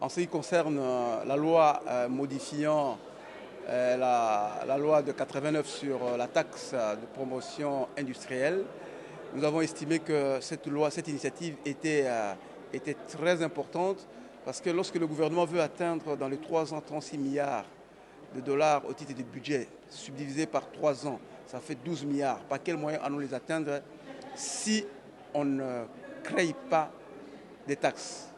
En ce qui concerne la loi modifiant la loi de 89 sur la taxe de promotion industrielle, nous avons estimé que cette initiative était très importante parce que lorsque le gouvernement veut atteindre dans les 3 ans 36 milliards de dollars au titre du budget, subdivisé par 3 ans, ça fait 12 milliards. Par quel moyen allons les atteindre si on ne crée pas des taxes?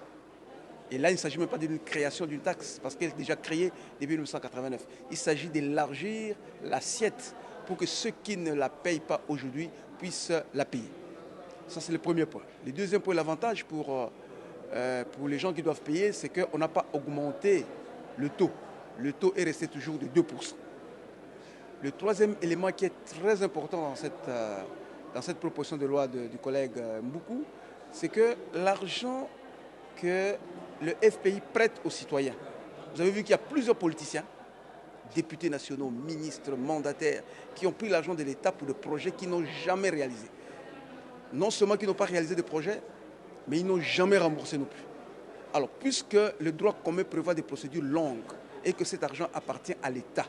Et là, il ne s'agit même pas d'une création d'une taxe, parce qu'elle est déjà créée depuis 1989. Il s'agit d'élargir l'assiette pour que ceux qui ne la payent pas aujourd'hui puissent la payer. Ça, c'est le premier point. Le deuxième point, l'avantage pour les gens qui doivent payer, c'est qu'on n'a pas augmenté le taux. Le taux est resté toujours de 2%. Le troisième élément qui est très important dans cette proposition de loi du collègue Mboukou, c'est que l'argent que le FPI prête aux citoyens. Vous avez vu qu'il y a plusieurs politiciens, députés nationaux, ministres, mandataires, qui ont pris l'argent de l'État pour des projets qu'ils n'ont jamais réalisés. Non seulement qu'ils n'ont pas réalisé de projets, mais ils n'ont jamais remboursé non plus. Alors, puisque le droit commun prévoit des procédures longues et que cet argent appartient à l'État,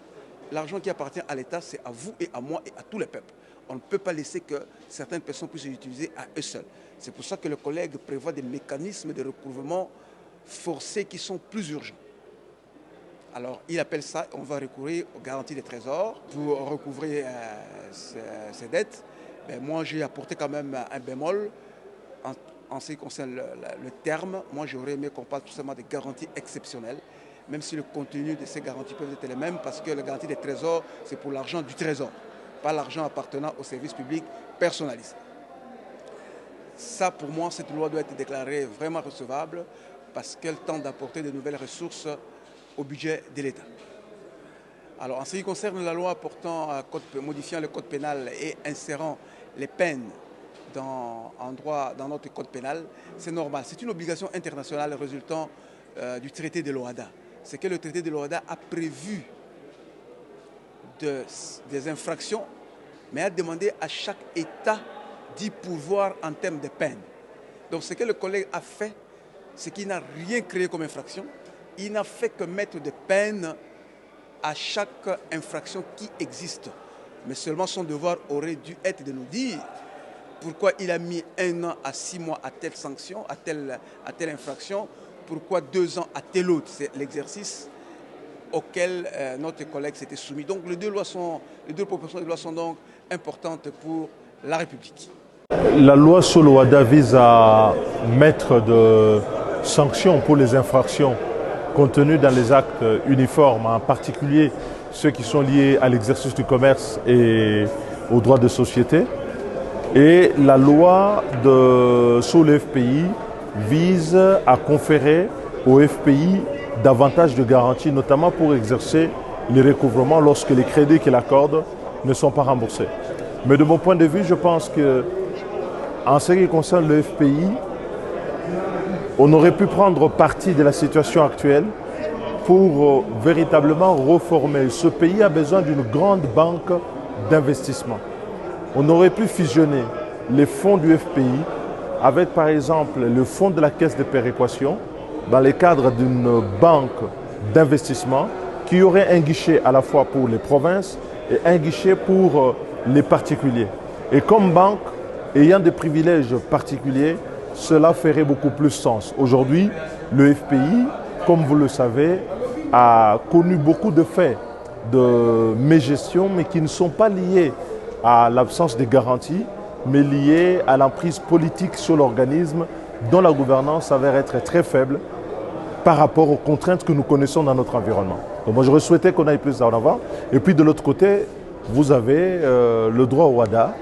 l'argent qui appartient à l'État, c'est à vous et à moi et à tous les peuples. On ne peut pas laisser que certaines personnes puissent l'utiliser à eux seuls. C'est pour ça que le collègue prévoit des mécanismes de recouvrement forcés qui sont plus urgents. Alors, il appelle ça, on va recourir aux garanties des trésors pour recouvrer ces dettes. Mais moi, j'ai apporté quand même un bémol en ce qui concerne le terme. Moi, j'aurais aimé qu'on parle tout simplement de garanties exceptionnelles, même si le contenu de ces garanties peut être les mêmes, parce que la garantie des trésors, c'est pour l'argent du trésor, pas l'argent appartenant au service public personnalisé. Ça, pour moi, cette loi doit être déclarée vraiment recevable parce qu'elle tente d'apporter de nouvelles ressources au budget de l'État. Alors, en ce qui concerne la loi modifiant le code pénal et insérant les peines dans notre code pénal, c'est normal. C'est une obligation internationale résultant du traité de l'OHADA. C'est que le traité de l'OHADA a prévu des infractions, mais a demandé à chaque État d'y pourvoir en termes de peine. Donc ce que le collègue a fait, c'est qu'il n'a rien créé comme infraction. Il n'a fait que mettre des peines à chaque infraction qui existe. Mais seulement son devoir aurait dû être de nous dire pourquoi il a mis 1 an à 6 mois à telle sanction, à telle infraction, pourquoi 2 ans à telle autre. C'est l'exercice auquel notre collègue s'était soumis. Donc les deux propositions de loi sont donc importantes pour la République. La loi sur l'OHADA vise à mettre de sanctions pour les infractions contenues dans les actes uniformes, en particulier ceux qui sont liés à l'exercice du commerce et aux droits de société. Et la loi sur le FPI vise à conférer au FPI davantage de garanties, notamment pour exercer les recouvrements lorsque les crédits qu'il accorde ne sont pas remboursés. Mais de mon point de vue, je pense que en ce qui concerne le FPI, on aurait pu prendre parti de la situation actuelle pour véritablement reformer. Ce pays a besoin d'une grande banque d'investissement. On aurait pu fusionner les fonds du FPI avec, par exemple, le fonds de la caisse de péréquation dans le cadre d'une banque d'investissement qui aurait un guichet à la fois pour les provinces et un guichet pour les particuliers. Et comme banque, ayant des privilèges particuliers, cela ferait beaucoup plus sens. Aujourd'hui, le FPI, comme vous le savez, a connu beaucoup de faits de mégestion, mais qui ne sont pas liés à l'absence de garantie, mais liés à l'emprise politique sur l'organisme dont la gouvernance s'avère être très faible par rapport aux contraintes que nous connaissons dans notre environnement. Donc moi, j'aurais souhaité qu'on aille plus en avant. Et puis de l'autre côté, vous avez le droit au WADA.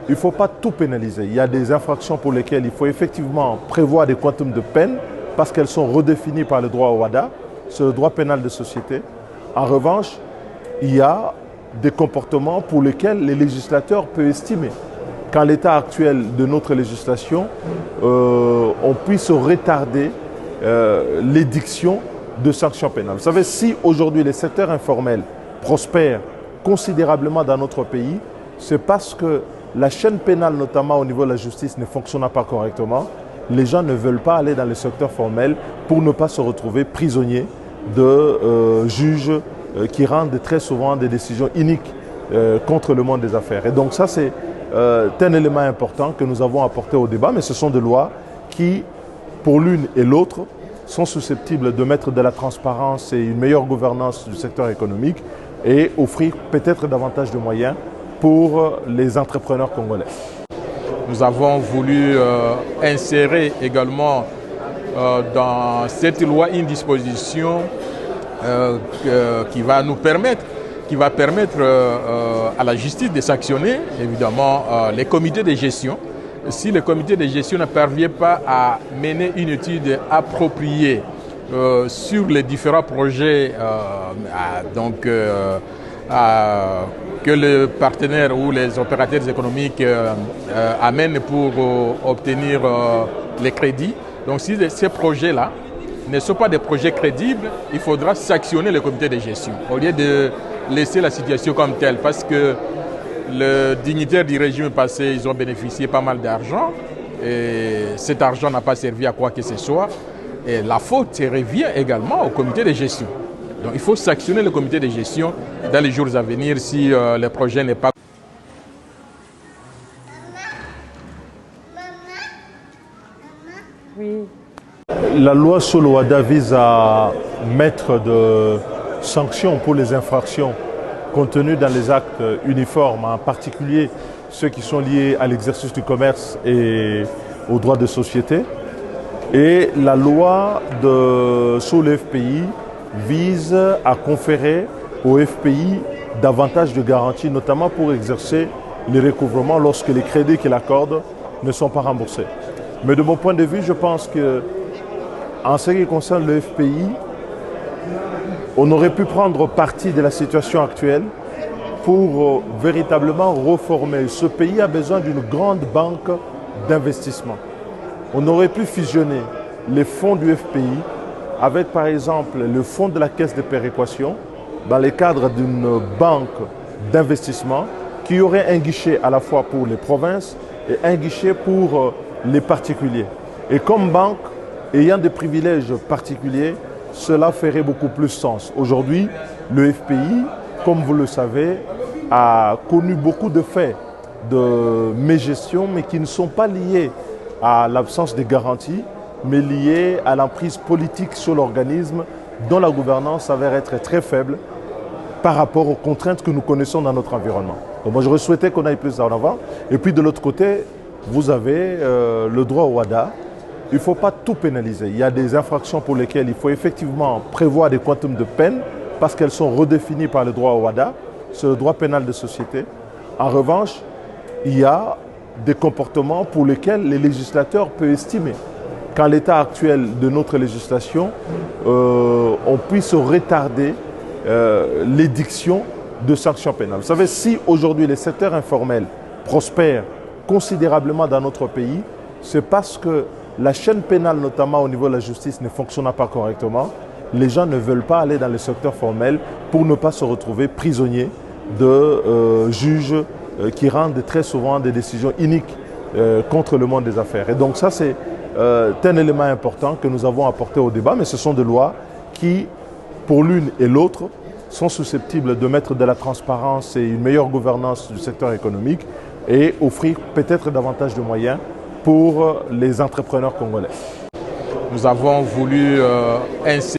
Il ne faut pas tout pénaliser. Il y a des infractions pour lesquelles il faut effectivement prévoir des quantums de peine parce qu'elles sont redéfinies par le droit au WADA, c'est le droit pénal de société. En revanche, il y a des comportements pour lesquels les législateurs peuvent estimer qu'en l'état actuel de notre législation, on puisse retarder l'édiction de sanctions pénales. Vous savez, si aujourd'hui les secteurs informels prospèrent considérablement dans notre pays, c'est parce que la chaîne pénale, notamment au niveau de la justice, ne fonctionne pas correctement les gens ne veulent pas aller dans le secteur formel pour ne pas se retrouver prisonniers de juges qui rendent très souvent des décisions iniques contre le monde des affaires. Et donc ça, c'est un élément important que nous avons apporté au débat, mais ce sont des lois qui, pour l'une et l'autre, sont susceptibles de mettre de la transparence et une meilleure gouvernance du secteur économique et offrir peut-être davantage de moyens pour les entrepreneurs congolais. Nous avons voulu insérer également dans cette loi une disposition qui va permettre à la justice de sanctionner évidemment les comités de gestion. Si le comité de gestion ne parvient pas à mener une étude appropriée sur les différents projets que le partenaire ou les opérateurs économiques amènent pour obtenir les crédits. Donc si ces projets-là ne sont pas des projets crédibles, il faudra sanctionner le comité de gestion au lieu de laisser la situation comme telle, parce que les dignitaires du régime passé, ils ont bénéficié pas mal d'argent et cet argent n'a pas servi à quoi que ce soit. Et la faute revient également au comité de gestion. Donc il faut sanctionner le comité de gestion dans les jours à venir si le projet n'est pas... Oui. La loi sur le WADA vise à mettre de sanctions pour les infractions contenues dans les actes uniformes, en particulier ceux qui sont liés à l'exercice du commerce et aux droits de société. Et la loi sur le FPI vise à conférer au FPI davantage de garanties, notamment pour exercer les recouvrements lorsque les crédits qu'il accorde ne sont pas remboursés. Mais de mon point de vue, je pense que en ce qui concerne le FPI, on aurait pu prendre parti de la situation actuelle pour véritablement reformer. Ce pays a besoin d'une grande banque d'investissement. On aurait pu fusionner les fonds du FPI avec par exemple le fonds de la caisse de péréquation dans le cadre d'une banque d'investissement qui aurait un guichet à la fois pour les provinces et un guichet pour les particuliers. Et comme banque, ayant des privilèges particuliers, cela ferait beaucoup plus sens. Aujourd'hui, le FPI, comme vous le savez, a connu beaucoup de faits de mégestion, mais qui ne sont pas liés à l'absence de garantie, mais liés à l'emprise politique sur l'organisme dont la gouvernance s'avère être très faible par rapport aux contraintes que nous connaissons dans notre environnement. Donc moi, j'aurais souhaité qu'on aille plus en avant. Et puis de l'autre côté, vous avez le droit au WADA. Il ne faut pas tout pénaliser. Il y a des infractions pour lesquelles il faut effectivement prévoir des quantums de peine parce qu'elles sont redéfinies par le droit au WADA. C'est le droit pénal de société. En revanche, il y a des comportements pour lesquels les législateurs peuvent estimer qu'en l'état actuel de notre législation, on puisse retarder l'édiction de sanctions pénales. Vous savez, si aujourd'hui les secteurs informels prospèrent considérablement dans notre pays, c'est parce que la chaîne pénale, notamment au niveau de la justice, ne fonctionne pas correctement. Les gens ne veulent pas aller dans le secteur formel pour ne pas se retrouver prisonniers de juges qui rendent très souvent des décisions iniques contre le monde des affaires. Et donc ça, c'est un élément important que nous avons apporté au débat, mais ce sont des lois qui, pour l'une et l'autre, sont susceptibles de mettre de la transparence et une meilleure gouvernance du secteur économique et offrir peut-être davantage de moyens pour les entrepreneurs congolais. Nous avons voulu insérer